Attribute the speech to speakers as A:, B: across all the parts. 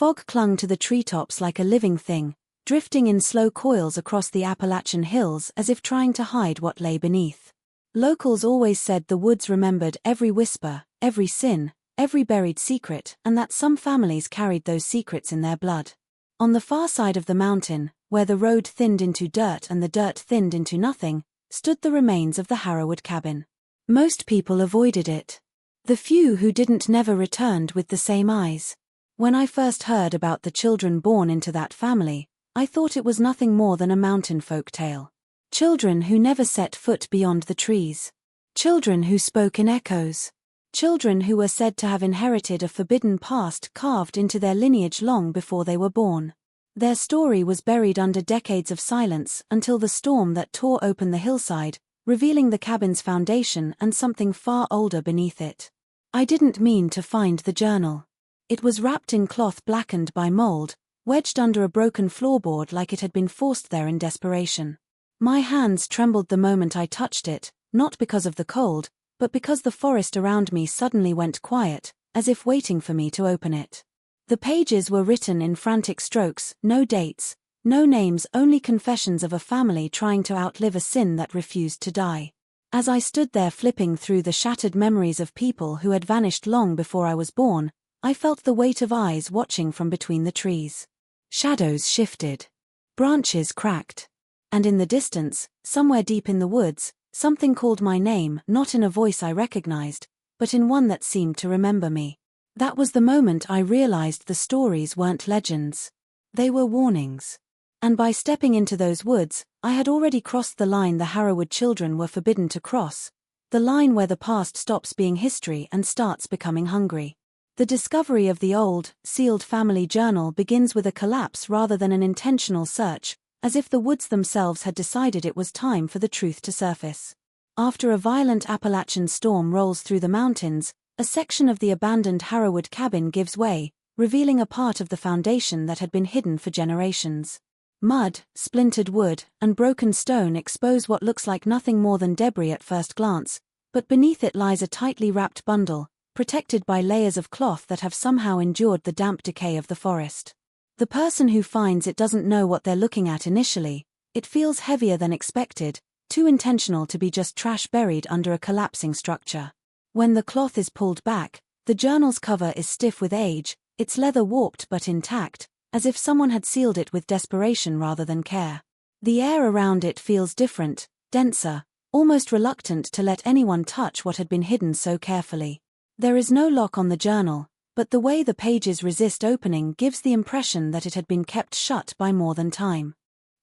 A: Fog clung to the treetops like a living thing, drifting in slow coils across the Appalachian hills as if trying to hide what lay beneath. Locals always said the woods remembered every whisper, every sin, every buried secret, and that some families carried those secrets in their blood. On the far side of the mountain, where the road thinned into dirt and the dirt thinned into nothing, stood the remains of the Harrowwood cabin. Most people avoided it. The few who didn't never returned with the same eyes. When I first heard about the children born into that family, I thought it was nothing more than a mountain folk tale. Children who never set foot beyond the trees. Children who spoke in echoes. Children who were said to have inherited a forbidden past carved into their lineage long before they were born. Their story was buried under decades of silence until the storm that tore open the hillside, revealing the cabin's foundation and something far older beneath it. I didn't mean to find the journal. It was wrapped in cloth blackened by mold, wedged under a broken floorboard like it had been forced there in desperation. My hands trembled the moment I touched it, not because of the cold, but because the forest around me suddenly went quiet, as if waiting for me to open it. The pages were written in frantic strokes, no dates, no names, only confessions of a family trying to outlive a sin that refused to die. As I stood there flipping through the shattered memories of people who had vanished long before I was born, I felt the weight of eyes watching from between the trees. Shadows shifted. Branches cracked. And in the distance, somewhere deep in the woods, something called my name, not in a voice I recognized, but in one that seemed to remember me. That was the moment I realized the stories weren't legends. They were warnings. And by stepping into those woods, I had already crossed the line the Harrowwood children were forbidden to cross, the line where the past stops being history and starts becoming hungry. The discovery of the old, sealed family journal begins with a collapse rather than an intentional search, as if the woods themselves had decided it was time for the truth to surface. After a violent Appalachian storm rolls through the mountains, a section of the abandoned Harrowwood cabin gives way, revealing a part of the foundation that had been hidden for generations. Mud, splintered wood, and broken stone expose what looks like nothing more than debris at first glance, but beneath it lies a tightly wrapped bundle, protected by layers of cloth that have somehow endured the damp decay of the forest. The person who finds it doesn't know what they're looking at initially. It feels heavier than expected, too intentional to be just trash buried under a collapsing structure. When the cloth is pulled back, the journal's cover is stiff with age, its leather warped but intact, as if someone had sealed it with desperation rather than care. The air around it feels different, denser, almost reluctant to let anyone touch what had been hidden so carefully. There is no lock on the journal, but the way the pages resist opening gives the impression that it had been kept shut by more than time.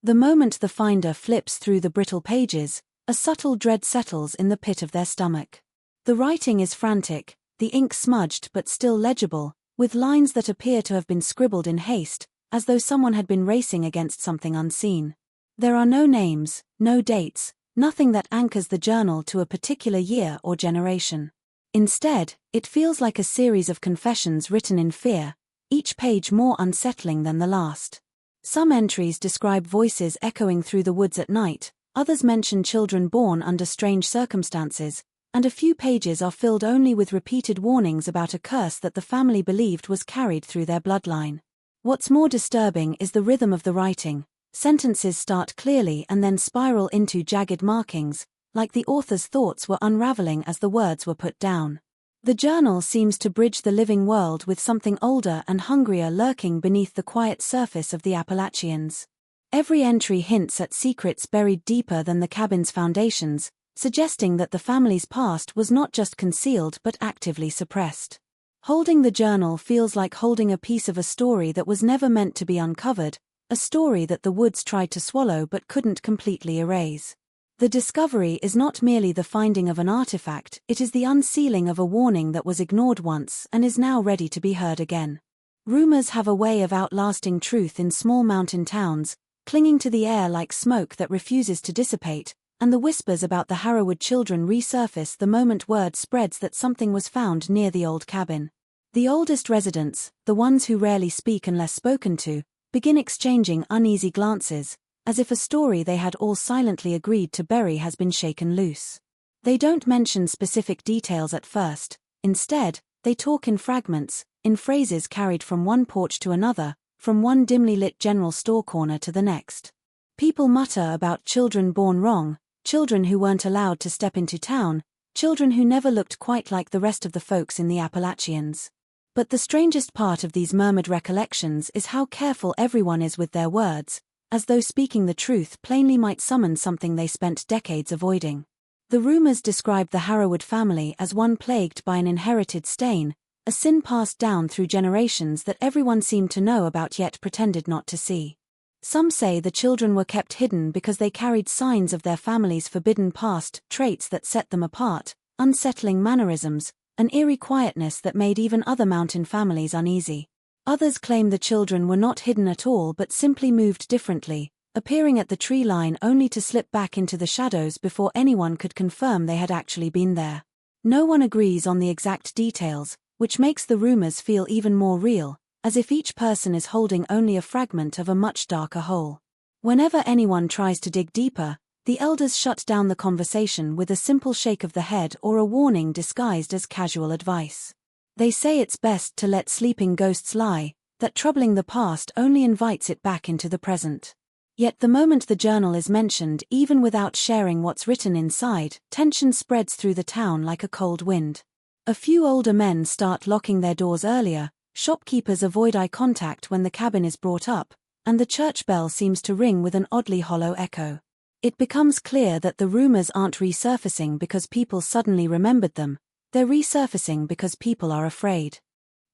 A: The moment the finder flips through the brittle pages, a subtle dread settles in the pit of their stomach. The writing is frantic, the ink smudged but still legible, with lines that appear to have been scribbled in haste, as though someone had been racing against something unseen. There are no names, no dates, nothing that anchors the journal to a particular year or generation. Instead, it feels like a series of confessions written in fear, each page more unsettling than the last. Some entries describe voices echoing through the woods at night, others mention children born under strange circumstances, and a few pages are filled only with repeated warnings about a curse that the family believed was carried through their bloodline. What's more disturbing is the rhythm of the writing. Sentences start clearly and then spiral into jagged markings, like the author's thoughts were unraveling as the words were put down. The journal seems to bridge the living world with something older and hungrier lurking beneath the quiet surface of the Appalachians. Every entry hints at secrets buried deeper than the cabin's foundations, suggesting that the family's past was not just concealed but actively suppressed. Holding the journal feels like holding a piece of a story that was never meant to be uncovered, a story that the woods tried to swallow but couldn't completely erase. The discovery is not merely the finding of an artifact, it is the unsealing of a warning that was ignored once and is now ready to be heard again. Rumors have a way of outlasting truth in small mountain towns, clinging to the air like smoke that refuses to dissipate, and the whispers about the Harrowwood children resurface the moment word spreads that something was found near the old cabin. The oldest residents, the ones who rarely speak unless spoken to, begin exchanging uneasy glances, as if a story they had all silently agreed to bury has been shaken loose. They don't mention specific details at first, instead, they talk in fragments, in phrases carried from one porch to another, from one dimly lit general store corner to the next. People mutter about children born wrong, children who weren't allowed to step into town, children who never looked quite like the rest of the folks in the Appalachians. But the strangest part of these murmured recollections is how careful everyone is with their words, as though speaking the truth plainly might summon something they spent decades avoiding. The rumors describe the Harrowwood family as one plagued by an inherited stain, a sin passed down through generations that everyone seemed to know about yet pretended not to see. Some say the children were kept hidden because they carried signs of their family's forbidden past, traits that set them apart, unsettling mannerisms, an eerie quietness that made even other mountain families uneasy. Others claim the children were not hidden at all but simply moved differently, appearing at the tree line only to slip back into the shadows before anyone could confirm they had actually been there. No one agrees on the exact details, which makes the rumors feel even more real, as if each person is holding only a fragment of a much darker whole. Whenever anyone tries to dig deeper, the elders shut down the conversation with a simple shake of the head or a warning disguised as casual advice. They say it's best to let sleeping ghosts lie, that troubling the past only invites it back into the present. Yet the moment the journal is mentioned, even without sharing what's written inside, tension spreads through the town like a cold wind. A few older men start locking their doors earlier, shopkeepers avoid eye contact when the cabin is brought up, and the church bell seems to ring with an oddly hollow echo. It becomes clear that the rumors aren't resurfacing because people suddenly remembered them, they're resurfacing because people are afraid.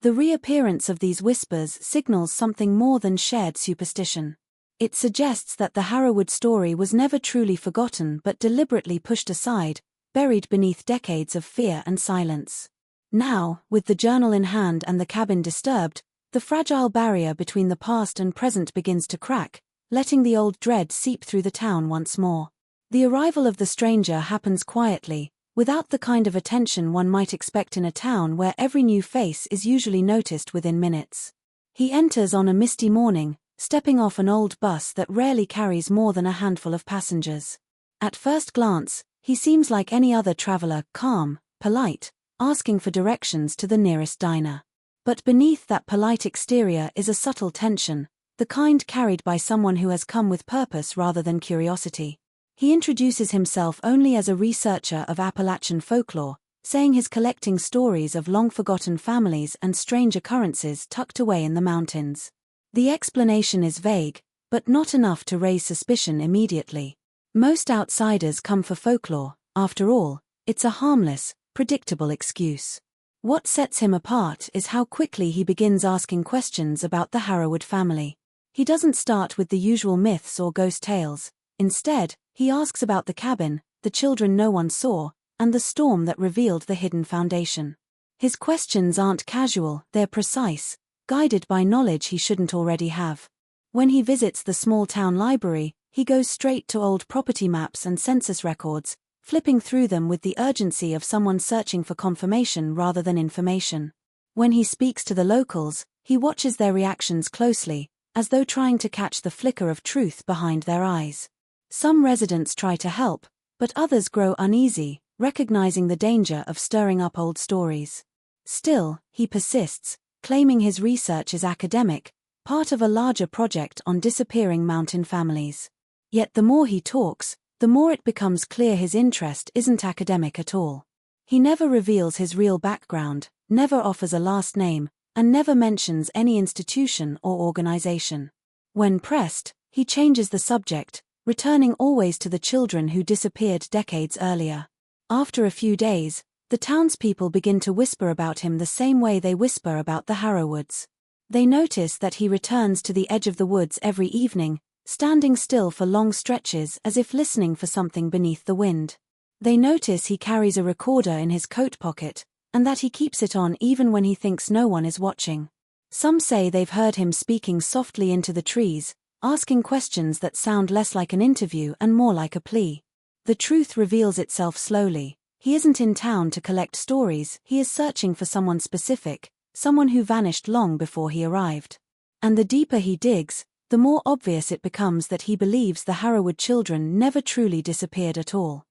A: The reappearance of these whispers signals something more than shared superstition. It suggests that the Harrowwood story was never truly forgotten but deliberately pushed aside, buried beneath decades of fear and silence. Now, with the journal in hand and the cabin disturbed, the fragile barrier between the past and present begins to crack, letting the old dread seep through the town once more. The arrival of the stranger happens quietly, without the kind of attention one might expect in a town where every new face is usually noticed within minutes. He enters on a misty morning, stepping off an old bus that rarely carries more than a handful of passengers. At first glance, he seems like any other traveler, calm, polite, asking for directions to the nearest diner. But beneath that polite exterior is a subtle tension, the kind carried by someone who has come with purpose rather than curiosity. He introduces himself only as a researcher of Appalachian folklore, saying he's collecting stories of long-forgotten families and strange occurrences tucked away in the mountains. The explanation is vague, but not enough to raise suspicion immediately. Most outsiders come for folklore, after all, it's a harmless, predictable excuse. What sets him apart is how quickly he begins asking questions about the Harrowwood family. He doesn't start with the usual myths or ghost tales. Instead, he asks about the cabin, the children no one saw, and the storm that revealed the hidden foundation. His questions aren't casual, they're precise, guided by knowledge he shouldn't already have. When he visits the small town library, he goes straight to old property maps and census records, flipping through them with the urgency of someone searching for confirmation rather than information. When he speaks to the locals, he watches their reactions closely, as though trying to catch the flicker of truth behind their eyes. Some residents try to help, but others grow uneasy, recognizing the danger of stirring up old stories. Still, he persists, claiming his research is academic, part of a larger project on disappearing mountain families. Yet the more he talks, the more it becomes clear his interest isn't academic at all. He never reveals his real background, never offers a last name, and never mentions any institution or organization. When pressed, he changes the subject, returning always to the children who disappeared decades earlier. After a few days, the townspeople begin to whisper about him the same way they whisper about the Harrowwoods. They notice that he returns to the edge of the woods every evening, standing still for long stretches as if listening for something beneath the wind. They notice he carries a recorder in his coat pocket, and that he keeps it on even when he thinks no one is watching. Some say they've heard him speaking softly into the trees, asking questions that sound less like an interview and more like a plea. The truth reveals itself slowly. He isn't in town to collect stories, he is searching for someone specific, someone who vanished long before he arrived. And the deeper he digs, the more obvious it becomes that he believes the Harrowwood children never truly disappeared at all.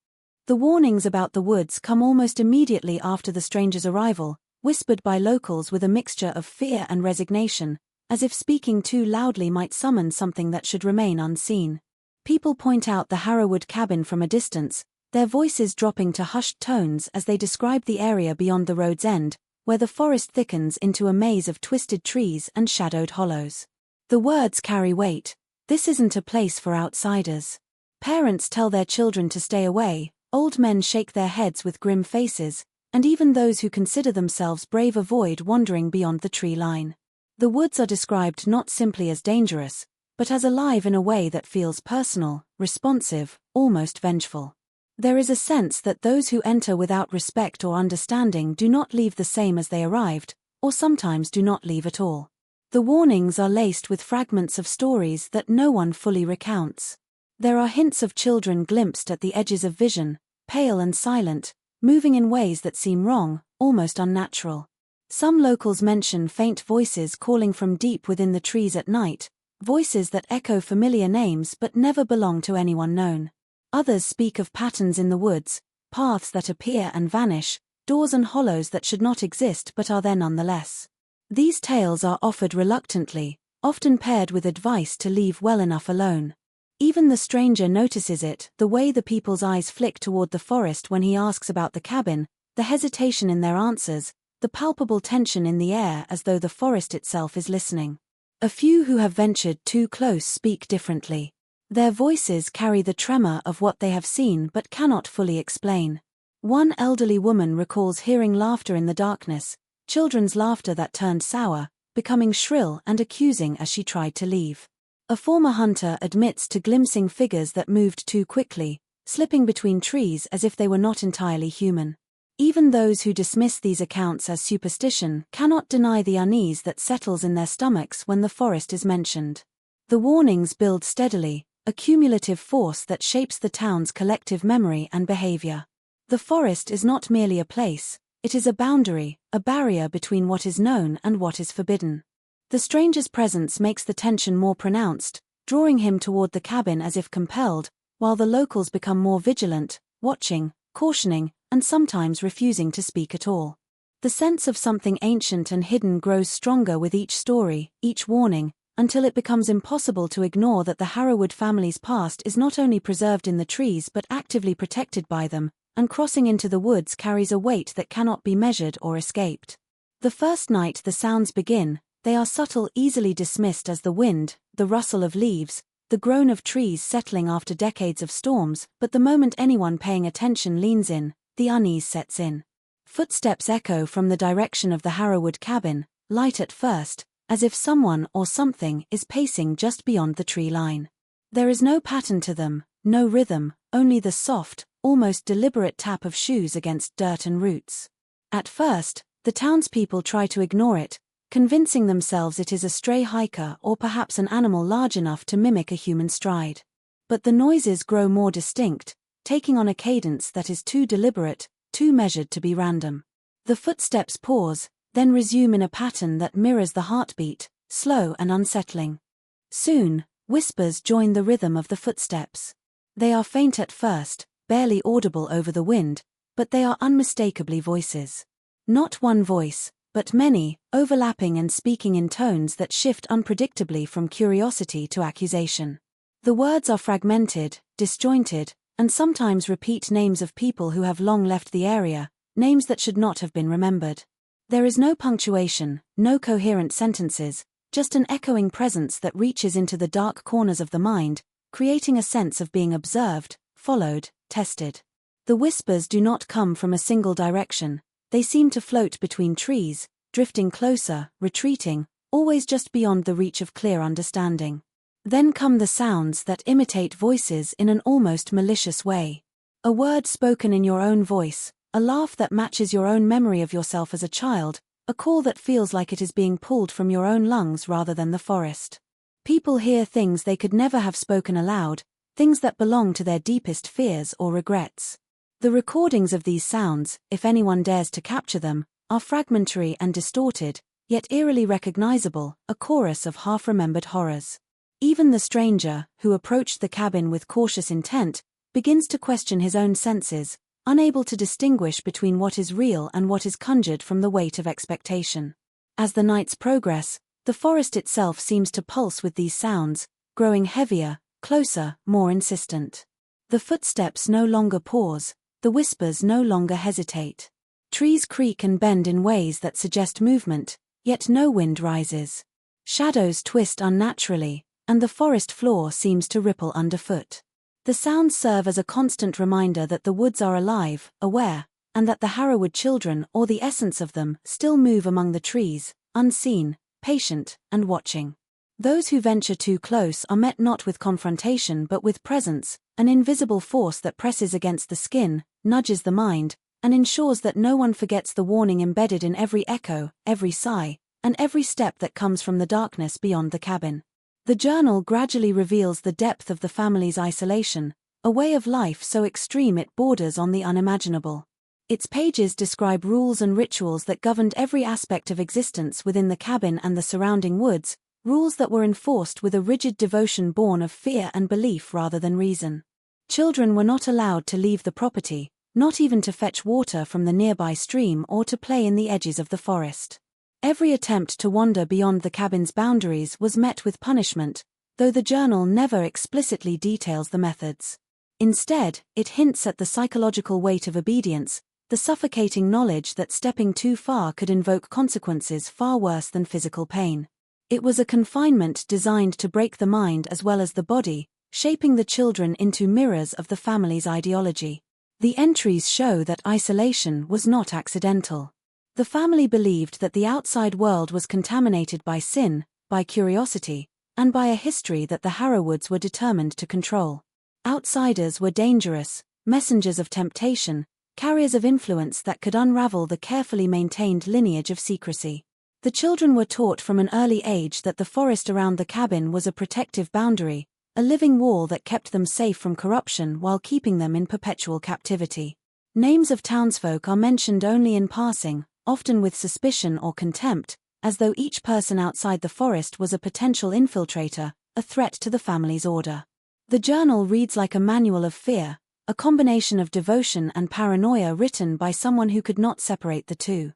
A: The warnings about the woods come almost immediately after the stranger's arrival, whispered by locals with a mixture of fear and resignation, as if speaking too loudly might summon something that should remain unseen. People point out the Harrowwood cabin from a distance, their voices dropping to hushed tones as they describe the area beyond the road's end, where the forest thickens into a maze of twisted trees and shadowed hollows. The words carry weight. This isn't a place for outsiders. Parents tell their children to stay away, old men shake their heads with grim faces, and even those who consider themselves brave avoid wandering beyond the tree line. The woods are described not simply as dangerous, but as alive in a way that feels personal, responsive, almost vengeful. There is a sense that those who enter without respect or understanding do not leave the same as they arrived, or sometimes do not leave at all. The warnings are laced with fragments of stories that no one fully recounts. There are hints of children glimpsed at the edges of vision, pale and silent, moving in ways that seem wrong, almost unnatural. Some locals mention faint voices calling from deep within the trees at night, voices that echo familiar names but never belong to anyone known. Others speak of patterns in the woods, paths that appear and vanish, doors and hollows that should not exist but are there nonetheless. These tales are offered reluctantly, often paired with advice to leave well enough alone. Even the stranger notices it, the way the people's eyes flick toward the forest when he asks about the cabin, the hesitation in their answers, the palpable tension in the air as though the forest itself is listening. A few who have ventured too close speak differently. Their voices carry the tremor of what they have seen but cannot fully explain. One elderly woman recalls hearing laughter in the darkness, children's laughter that turned sour, becoming shrill and accusing as she tried to leave. A former hunter admits to glimpsing figures that moved too quickly, slipping between trees as if they were not entirely human. Even those who dismiss these accounts as superstition cannot deny the unease that settles in their stomachs when the forest is mentioned. The warnings build steadily, a cumulative force that shapes the town's collective memory and behavior. The forest is not merely a place, it is a boundary, a barrier between what is known and what is forbidden. The stranger's presence makes the tension more pronounced, drawing him toward the cabin as if compelled, while the locals become more vigilant, watching, cautioning, and sometimes refusing to speak at all. The sense of something ancient and hidden grows stronger with each story, each warning, until it becomes impossible to ignore that the Harrowwood family's past is not only preserved in the trees but actively protected by them, and crossing into the woods carries a weight that cannot be measured or escaped. The first night the sounds begin, they are subtle, easily dismissed as the wind, the rustle of leaves, the groan of trees settling after decades of storms, but the moment anyone paying attention leans in, the unease sets in. Footsteps echo from the direction of the Harrowwood cabin, light at first, as if someone or something is pacing just beyond the tree line. There is no pattern to them, no rhythm, only the soft, almost deliberate tap of shoes against dirt and roots. At first, the townspeople try to ignore it, convincing themselves it is a stray hiker or perhaps an animal large enough to mimic a human stride. But the noises grow more distinct, taking on a cadence that is too deliberate, too measured to be random. The footsteps pause, then resume in a pattern that mirrors the heartbeat, slow and unsettling. Soon, whispers join the rhythm of the footsteps. They are faint at first, barely audible over the wind, but they are unmistakably voices. Not one voice, but many, overlapping and speaking in tones that shift unpredictably from curiosity to accusation. The words are fragmented, disjointed, and sometimes repeat names of people who have long left the area, names that should not have been remembered. There is no punctuation, no coherent sentences, just an echoing presence that reaches into the dark corners of the mind, creating a sense of being observed, followed, tested. The whispers do not come from a single direction, they seem to float between trees, drifting closer, retreating, always just beyond the reach of clear understanding. Then come the sounds that imitate voices in an almost malicious way. A word spoken in your own voice, a laugh that matches your own memory of yourself as a child, a call that feels like it is being pulled from your own lungs rather than the forest. People hear things they could never have spoken aloud, things that belong to their deepest fears or regrets. The recordings of these sounds, if anyone dares to capture them, are fragmentary and distorted, yet eerily recognizable, a chorus of half-remembered horrors. Even the stranger, who approached the cabin with cautious intent, begins to question his own senses, unable to distinguish between what is real and what is conjured from the weight of expectation. As the nights progress, the forest itself seems to pulse with these sounds, growing heavier, closer, more insistent. The footsteps no longer pause, the whispers no longer hesitate. Trees creak and bend in ways that suggest movement, yet no wind rises. Shadows twist unnaturally, and the forest floor seems to ripple underfoot. The sounds serve as a constant reminder that the woods are alive, aware, and that the Harrowwood children, or the essence of them, still move among the trees, unseen, patient, and watching. Those who venture too close are met not with confrontation but with presence, an invisible force that presses against the skin, nudges the mind, and ensures that no one forgets the warning embedded in every echo, every sigh, and every step that comes from the darkness beyond the cabin. The journal gradually reveals the depth of the family's isolation, a way of life so extreme it borders on the unimaginable. Its pages describe rules and rituals that governed every aspect of existence within the cabin and the surrounding woods, rules that were enforced with a rigid devotion born of fear and belief rather than reason. Children were not allowed to leave the property, not even to fetch water from the nearby stream or to play in the edges of the forest. Every attempt to wander beyond the cabin's boundaries was met with punishment, though the journal never explicitly details the methods. Instead, it hints at the psychological weight of obedience, the suffocating knowledge that stepping too far could invoke consequences far worse than physical pain. It was a confinement designed to break the mind as well as the body, shaping the children into mirrors of the family's ideology. The entries show that isolation was not accidental. The family believed that the outside world was contaminated by sin, by curiosity, and by a history that the Harrowwoods were determined to control. Outsiders were dangerous, messengers of temptation, carriers of influence that could unravel the carefully maintained lineage of secrecy. The children were taught from an early age that the forest around the cabin was a protective boundary, a living wall that kept them safe from corruption while keeping them in perpetual captivity. Names of townsfolk are mentioned only in passing, often with suspicion or contempt, as though each person outside the forest was a potential infiltrator, a threat to the family's order. The journal reads like a manual of fear, a combination of devotion and paranoia written by someone who could not separate the two.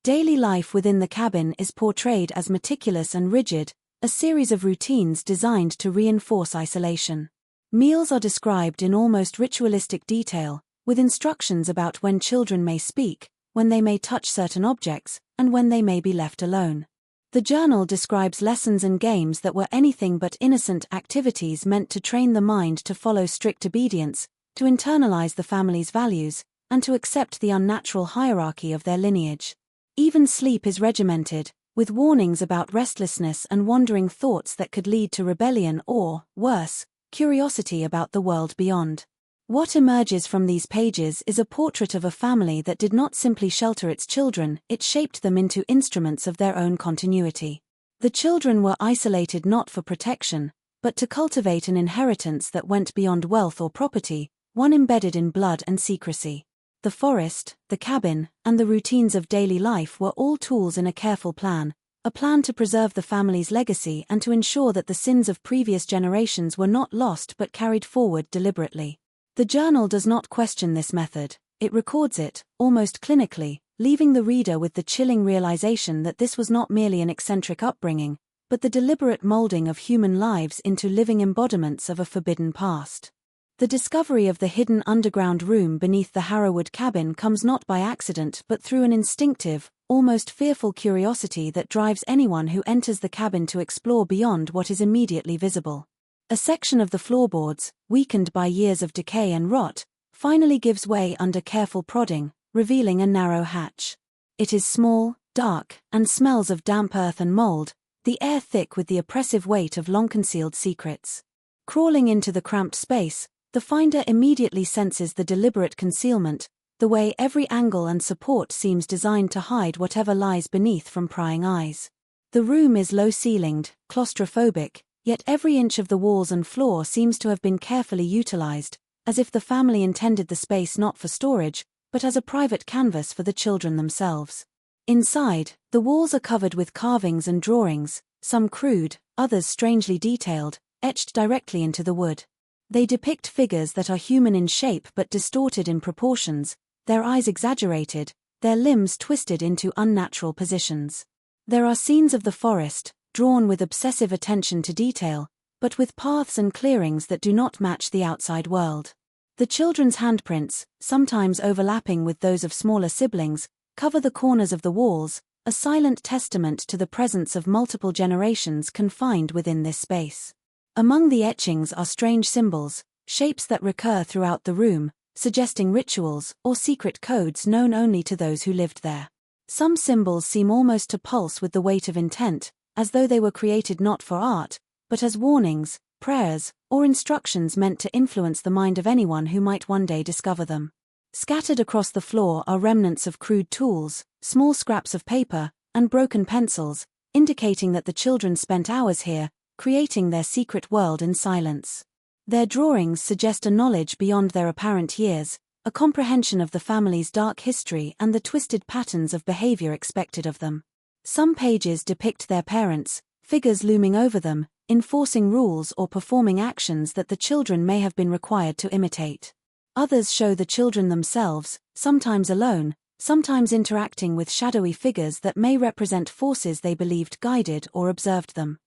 A: Daily life within the cabin is portrayed as meticulous and rigid, a series of routines designed to reinforce isolation. Meals are described in almost ritualistic detail, with instructions about when children may speak, when they may touch certain objects, and when they may be left alone. The journal describes lessons and games that were anything but innocent activities meant to train the mind to follow strict obedience, to internalize the family's values, and to accept the unnatural hierarchy of their lineage. Even sleep is regimented, with warnings about restlessness and wandering thoughts that could lead to rebellion or, worse, curiosity about the world beyond. What emerges from these pages is a portrait of a family that did not simply shelter its children, it shaped them into instruments of their own continuity. The children were isolated not for protection, but to cultivate an inheritance that went beyond wealth or property, one embedded in blood and secrecy. The forest, the cabin, and the routines of daily life were all tools in a careful plan, a plan to preserve the family's legacy and to ensure that the sins of previous generations were not lost but carried forward deliberately. The journal does not question this method, it records it, almost clinically, leaving the reader with the chilling realization that this was not merely an eccentric upbringing, but the deliberate molding of human lives into living embodiments of a forbidden past. The discovery of the hidden underground room beneath the Harrowwood cabin comes not by accident but through an instinctive, almost fearful curiosity that drives anyone who enters the cabin to explore beyond what is immediately visible. A section of the floorboards, weakened by years of decay and rot, finally gives way under careful prodding, revealing a narrow hatch. It is small, dark, and smells of damp earth and mold, the air thick with the oppressive weight of long-concealed secrets. Crawling into the cramped space, the finder immediately senses the deliberate concealment, the way every angle and support seems designed to hide whatever lies beneath from prying eyes. The room is low-ceilinged, claustrophobic, yet every inch of the walls and floor seems to have been carefully utilized, as if the family intended the space not for storage, but as a private canvas for the children themselves. Inside, the walls are covered with carvings and drawings, some crude, others strangely detailed, etched directly into the wood. They depict figures that are human in shape but distorted in proportions, their eyes exaggerated, their limbs twisted into unnatural positions. There are scenes of the forest, drawn with obsessive attention to detail, but with paths and clearings that do not match the outside world. The children's handprints, sometimes overlapping with those of smaller siblings, cover the corners of the walls, a silent testament to the presence of multiple generations confined within this space. Among the etchings are strange symbols, shapes that recur throughout the room, suggesting rituals or secret codes known only to those who lived there. Some symbols seem almost to pulse with the weight of intent, as though they were created not for art, but as warnings, prayers, or instructions meant to influence the mind of anyone who might one day discover them. Scattered across the floor are remnants of crude tools, small scraps of paper, and broken pencils, indicating that the children spent hours here, creating their secret world in silence. Their drawings suggest a knowledge beyond their apparent years, a comprehension of the family's dark history and the twisted patterns of behavior expected of them. Some pages depict their parents, figures looming over them, enforcing rules or performing actions that the children may have been required to imitate. Others show the children themselves, sometimes alone, sometimes interacting with shadowy figures that may represent forces they believed guided or observed them.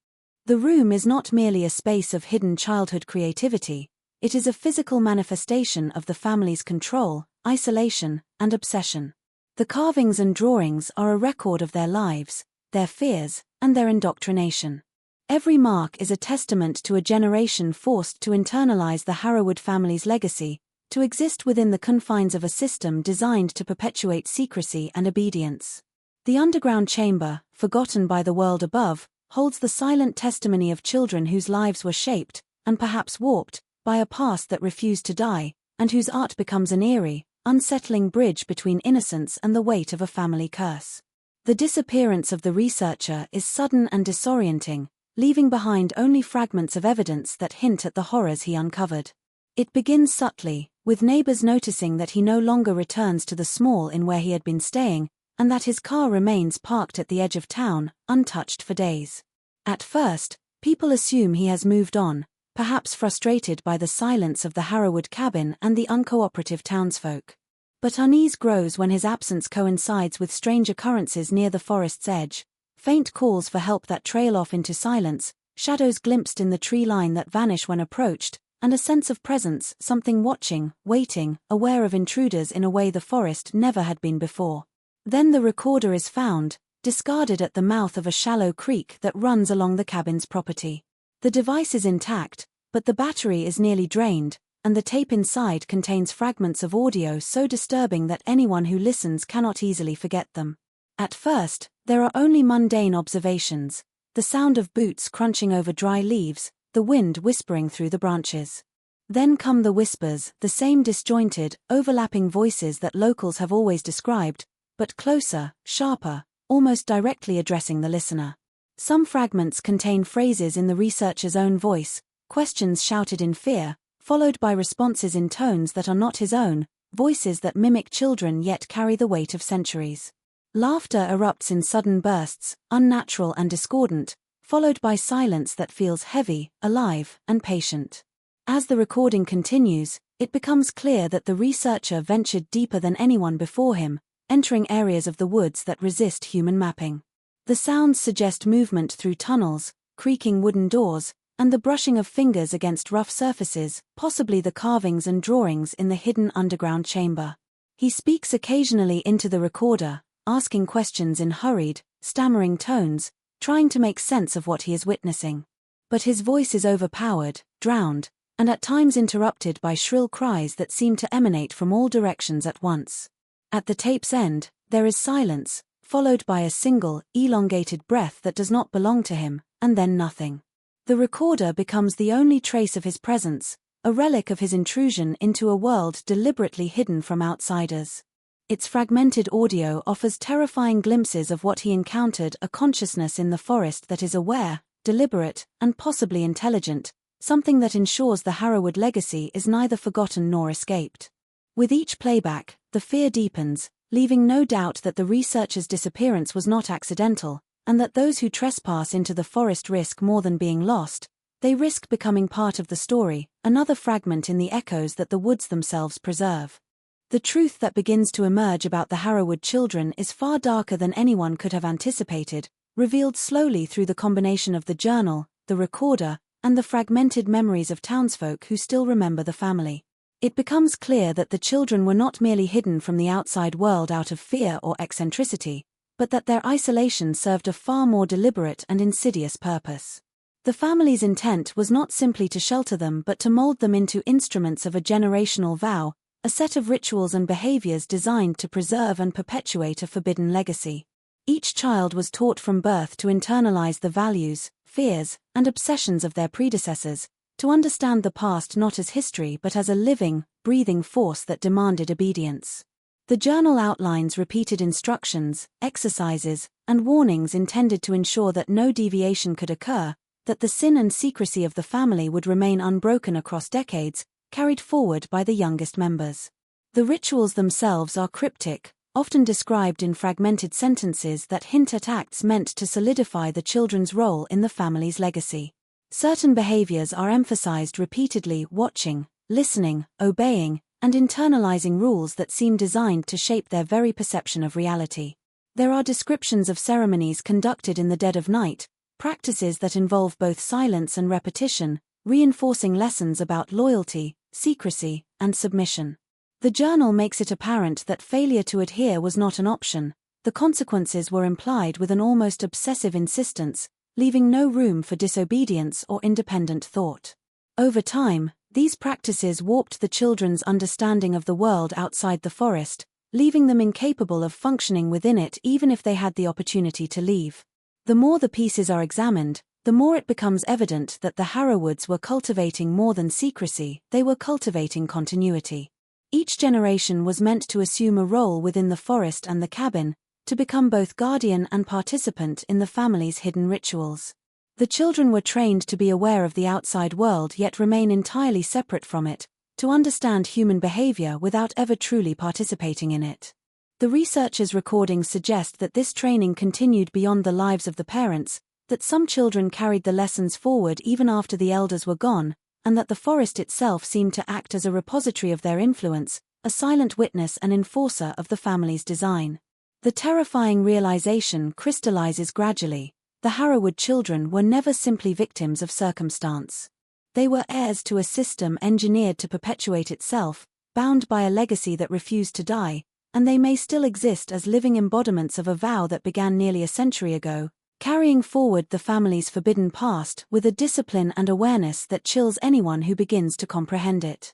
A: The room is not merely a space of hidden childhood creativity, it is a physical manifestation of the family's control, isolation, and obsession. The carvings and drawings are a record of their lives, their fears, and their indoctrination. Every mark is a testament to a generation forced to internalize the Harrowwood family's legacy, to exist within the confines of a system designed to perpetuate secrecy and obedience. The underground chamber, forgotten by the world above, holds the silent testimony of children whose lives were shaped, and perhaps warped, by a past that refused to die, and whose art becomes an eerie, unsettling bridge between innocence and the weight of a family curse. The disappearance of the researcher is sudden and disorienting, leaving behind only fragments of evidence that hint at the horrors he uncovered. It begins subtly, with neighbors noticing that he no longer returns to the small inn where he had been staying, and that his car remains parked at the edge of town, untouched for days. At first, people assume he has moved on, perhaps frustrated by the silence of the Harrowwood cabin and the uncooperative townsfolk. But unease grows when his absence coincides with strange occurrences near the forest's edge, faint calls for help that trail off into silence, shadows glimpsed in the tree line that vanish when approached, and a sense of presence, something watching, waiting, aware of intruders in a way the forest never had been before. Then the recorder is found, discarded at the mouth of a shallow creek that runs along the cabin's property. The device is intact, but the battery is nearly drained, and the tape inside contains fragments of audio so disturbing that anyone who listens cannot easily forget them. At first, there are only mundane observations, the sound of boots crunching over dry leaves, the wind whispering through the branches. Then come the whispers, the same disjointed, overlapping voices that locals have always described, but closer, sharper, almost directly addressing the listener. Some fragments contain phrases in the researcher's own voice, questions shouted in fear, followed by responses in tones that are not his own, voices that mimic children yet carry the weight of centuries. Laughter erupts in sudden bursts, unnatural and discordant, followed by silence that feels heavy, alive, and patient. As the recording continues, it becomes clear that the researcher ventured deeper than anyone before him, entering areas of the woods that resist human mapping. The sounds suggest movement through tunnels, creaking wooden doors, and the brushing of fingers against rough surfaces, possibly the carvings and drawings in the hidden underground chamber. He speaks occasionally into the recorder, asking questions in hurried, stammering tones, trying to make sense of what he is witnessing. But his voice is overpowered, drowned, and at times interrupted by shrill cries that seem to emanate from all directions at once. At the tape's end, there is silence, followed by a single, elongated breath that does not belong to him, and then nothing. The recorder becomes the only trace of his presence, a relic of his intrusion into a world deliberately hidden from outsiders. Its fragmented audio offers terrifying glimpses of what he encountered: a consciousness in the forest that is aware, deliberate, and possibly intelligent, something that ensures the Harrowwood legacy is neither forgotten nor escaped. With each playback, the fear deepens, leaving no doubt that the researcher's disappearance was not accidental, and that those who trespass into the forest risk more than being lost. They risk becoming part of the story, another fragment in the echoes that the woods themselves preserve. The truth that begins to emerge about the Harrowwood children is far darker than anyone could have anticipated, revealed slowly through the combination of the journal, the recorder, and the fragmented memories of townsfolk who still remember the family. It becomes clear that the children were not merely hidden from the outside world out of fear or eccentricity, but that their isolation served a far more deliberate and insidious purpose. The family's intent was not simply to shelter them but to mold them into instruments of a generational vow, a set of rituals and behaviors designed to preserve and perpetuate a forbidden legacy. Each child was taught from birth to internalize the values, fears, and obsessions of their predecessors, to understand the past not as history but as a living, breathing force that demanded obedience. The journal outlines repeated instructions, exercises, and warnings intended to ensure that no deviation could occur, that the sin and secrecy of the family would remain unbroken across decades, carried forward by the youngest members. The rituals themselves are cryptic, often described in fragmented sentences that hint at acts meant to solidify the children's role in the family's legacy. Certain behaviors are emphasized repeatedly: watching, listening, obeying, and internalizing rules that seem designed to shape their very perception of reality. There are descriptions of ceremonies conducted in the dead of night, practices that involve both silence and repetition, reinforcing lessons about loyalty, secrecy, and submission. The journal makes it apparent that failure to adhere was not an option. The consequences were implied with an almost obsessive insistence, leaving no room for disobedience or independent thought. Over time, these practices warped the children's understanding of the world outside the forest, leaving them incapable of functioning within it even if they had the opportunity to leave. The more the pieces are examined, the more it becomes evident that the Harrowwoods were cultivating more than secrecy, they were cultivating continuity. Each generation was meant to assume a role within the forest and the cabin, to become both guardian and participant in the family's hidden rituals. The children were trained to be aware of the outside world yet remain entirely separate from it, to understand human behavior without ever truly participating in it. The researchers' recordings suggest that this training continued beyond the lives of the parents, that some children carried the lessons forward even after the elders were gone, and that the forest itself seemed to act as a repository of their influence, a silent witness and enforcer of the family's design. The terrifying realization crystallizes gradually: the Harrowwood children were never simply victims of circumstance. They were heirs to a system engineered to perpetuate itself, bound by a legacy that refused to die, and they may still exist as living embodiments of a vow that began nearly a century ago, carrying forward the family's forbidden past with a discipline and awareness that chills anyone who begins to comprehend it.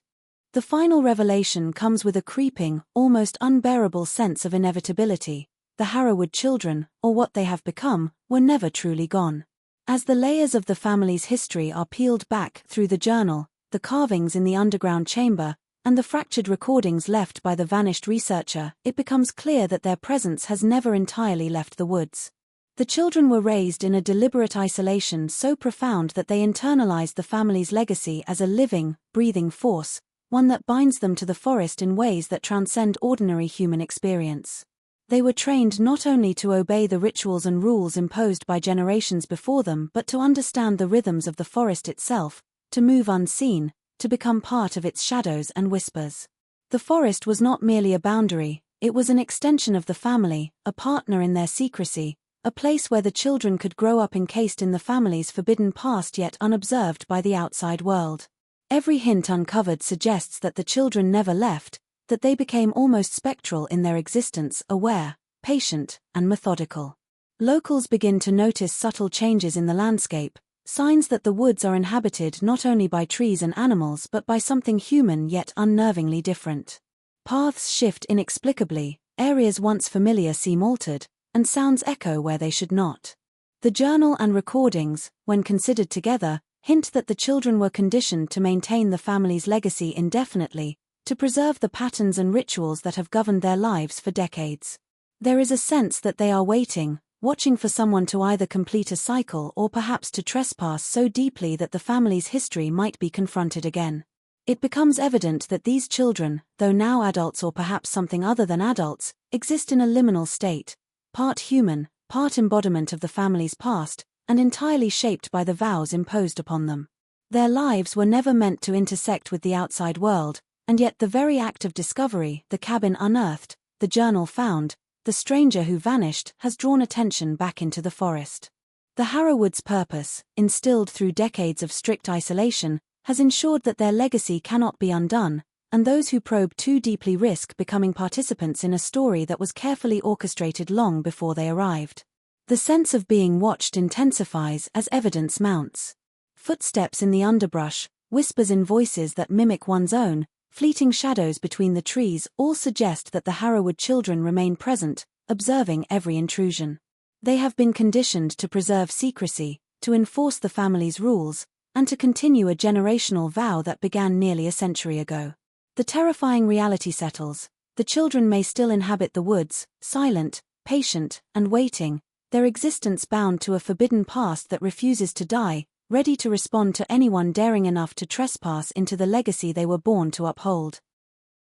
A: The final revelation comes with a creeping, almost unbearable sense of inevitability. The Harrowwood children, or what they have become, were never truly gone. As the layers of the family's history are peeled back through the journal, the carvings in the underground chamber, and the fractured recordings left by the vanished researcher, it becomes clear that their presence has never entirely left the woods. The children were raised in a deliberate isolation so profound that they internalized the family's legacy as a living, breathing force, one that binds them to the forest in ways that transcend ordinary human experience. They were trained not only to obey the rituals and rules imposed by generations before them but to understand the rhythms of the forest itself, to move unseen, to become part of its shadows and whispers. The forest was not merely a boundary, it was an extension of the family, a partner in their secrecy, a place where the children could grow up encased in the family's forbidden past yet unobserved by the outside world. Every hint uncovered suggests that the children never left, that they became almost spectral in their existence, aware, patient, and methodical. Locals begin to notice subtle changes in the landscape, signs that the woods are inhabited not only by trees and animals but by something human yet unnervingly different. Paths shift inexplicably, areas once familiar seem altered, and sounds echo where they should not. The journal and recordings, when considered together, hint that the children were conditioned to maintain the family's legacy indefinitely, to preserve the patterns and rituals that have governed their lives for decades. There is a sense that they are waiting, watching for someone to either complete a cycle or perhaps to trespass so deeply that the family's history might be confronted again. It becomes evident that these children, though now adults or perhaps something other than adults, exist in a liminal state, part human, part embodiment of the family's past, and entirely shaped by the vows imposed upon them. Their lives were never meant to intersect with the outside world, and yet the very act of discovery, the cabin unearthed, the journal found, the stranger who vanished, has drawn attention back into the forest. The Harrowwood's purpose, instilled through decades of strict isolation, has ensured that their legacy cannot be undone, and those who probe too deeply risk becoming participants in a story that was carefully orchestrated long before they arrived. The sense of being watched intensifies as evidence mounts. Footsteps in the underbrush, whispers in voices that mimic one's own, fleeting shadows between the trees all suggest that the Harrowwood children remain present, observing every intrusion. They have been conditioned to preserve secrecy, to enforce the family's rules, and to continue a generational vow that began nearly a century ago. The terrifying reality settles. The children may still inhabit the woods, silent, patient, and waiting, their existence bound to a forbidden past that refuses to die, ready to respond to anyone daring enough to trespass into the legacy they were born to uphold.